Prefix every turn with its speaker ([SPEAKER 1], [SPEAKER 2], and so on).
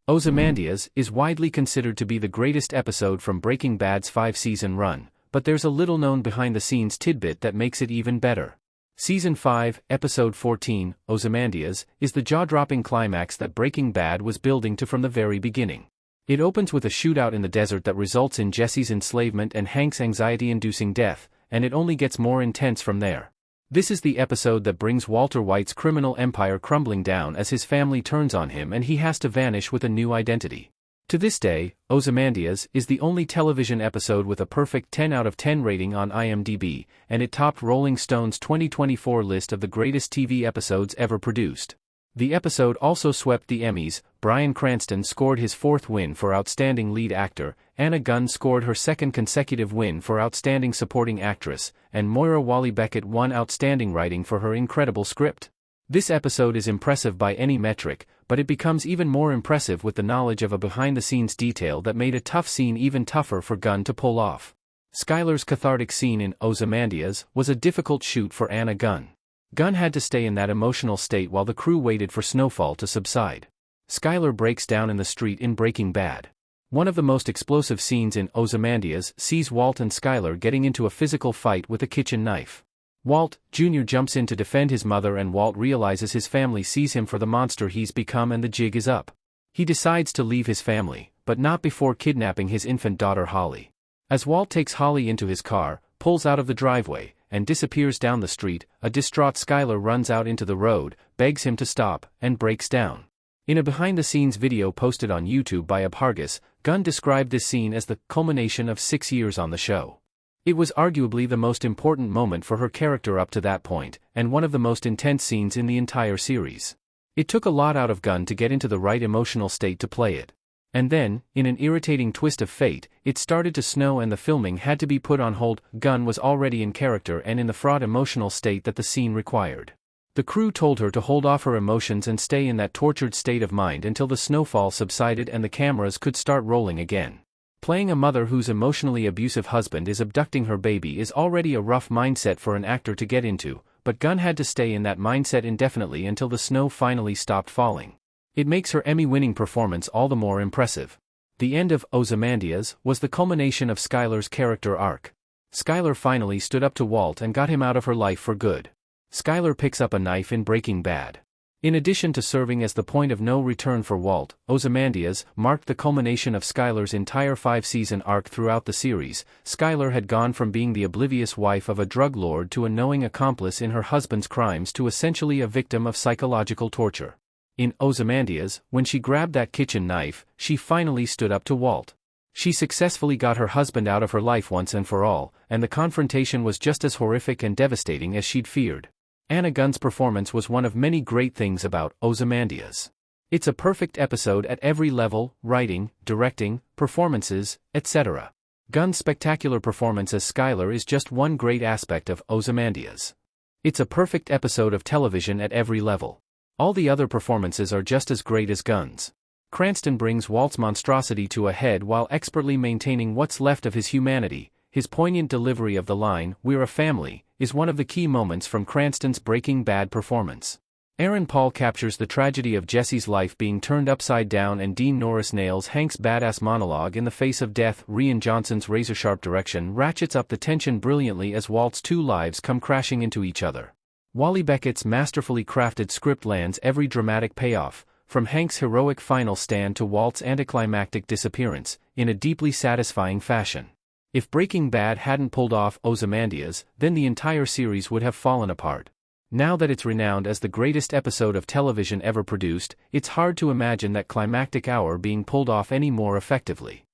[SPEAKER 1] Ozymandias is widely considered to be the greatest episode from Breaking Bad's 5-season run, but there's a little-known behind-the-scenes tidbit that makes it even better. Season 5, Episode 14, Ozymandias, is the jaw-dropping climax that Breaking Bad was building to from the very beginning. It opens with a shootout in the desert that results in Jesse's enslavement and Hank's anxiety-inducing death, and it only gets more intense from there. This is the episode that brings Walter White's criminal empire crumbling down as his family turns on him and he has to vanish with a new identity. To this day, Ozymandias is the only television episode with a perfect 10 out of 10 rating on IMDb, and it topped Rolling Stone's 2024 list of the greatest TV episodes ever produced. The episode also swept the Emmys. Bryan Cranston scored his 4th win for Outstanding Lead Actor, Anna Gunn scored her 2nd consecutive win for Outstanding Supporting Actress, and Moira Walley-Beckett won Outstanding Writing for her incredible script. This episode is impressive by any metric, but it becomes even more impressive with the knowledge of a behind-the-scenes detail that made a tough scene even tougher for Gunn to pull off. Skyler's cathartic scene in Ozymandias was a difficult shoot for Anna Gunn. Gunn had to stay in that emotional state while the crew waited for snowfall to subside. Skyler breaks down in the street in Breaking Bad. One of the most explosive scenes in Ozymandias sees Walt and Skyler getting into a physical fight with a kitchen knife. Walt, Jr. jumps in to defend his mother and Walt realizes his family sees him for the monster he's become and the jig is up. He decides to leave his family, but not before kidnapping his infant daughter Holly. As Walt takes Holly into his car, pulls out of the driveway, and disappears down the street, a distraught Skyler runs out into the road, begs him to stop, and breaks down. In a behind-the-scenes video posted on YouTube by Abhargas, Gunn described this scene as the culmination of 6 years on the show. It was arguably the most important moment for her character up to that point, and one of the most intense scenes in the entire series. It took a lot out of Gunn to get into the right emotional state to play it. And then, in an irritating twist of fate, it started to snow and the filming had to be put on hold. Gunn was already in character and in the fraught emotional state that the scene required. The crew told her to hold off her emotions and stay in that tortured state of mind until the snowfall subsided and the cameras could start rolling again. Playing a mother whose emotionally abusive husband is abducting her baby is already a rough mindset for an actor to get into, but Gunn had to stay in that mindset indefinitely until the snow finally stopped falling. It makes her Emmy-winning performance all the more impressive. The end of Ozymandias was the culmination of Skyler's character arc. Skyler finally stood up to Walt and got him out of her life for good. Skyler picks up a knife in Breaking Bad. In addition to serving as the point of no return for Walt, Ozymandias marked the culmination of Skyler's entire 5-season arc throughout the series. Skyler had gone from being the oblivious wife of a drug lord to a knowing accomplice in her husband's crimes to essentially a victim of psychological torture. In Ozymandias, when she grabbed that kitchen knife, she finally stood up to Walt. She successfully got her husband out of her life once and for all, and the confrontation was just as horrific and devastating as she'd feared. Anna Gunn's performance was one of many great things about Ozymandias. It's a perfect episode at every level: writing, directing, performances, etc. Gunn's spectacular performance as Skyler is just one great aspect of Ozymandias. It's a perfect episode of television at every level. All the other performances are just as great as Gunn's. Cranston brings Walt's monstrosity to a head while expertly maintaining what's left of his humanity. His poignant delivery of the line, "We're a family," is one of the key moments from Cranston's Breaking Bad performance. Aaron Paul captures the tragedy of Jesse's life being turned upside down, and Dean Norris nails Hank's badass monologue in the face of death. Rian Johnson's razor-sharp direction ratchets up the tension brilliantly as Walt's 2 lives come crashing into each other. Walley-Beckett's masterfully crafted script lands every dramatic payoff, from Hank's heroic final stand to Walt's anticlimactic disappearance, in a deeply satisfying fashion. If Breaking Bad hadn't pulled off Ozymandias, then the entire series would have fallen apart. Now that it's renowned as the greatest episode of television ever produced, it's hard to imagine that climactic hour being pulled off any more effectively.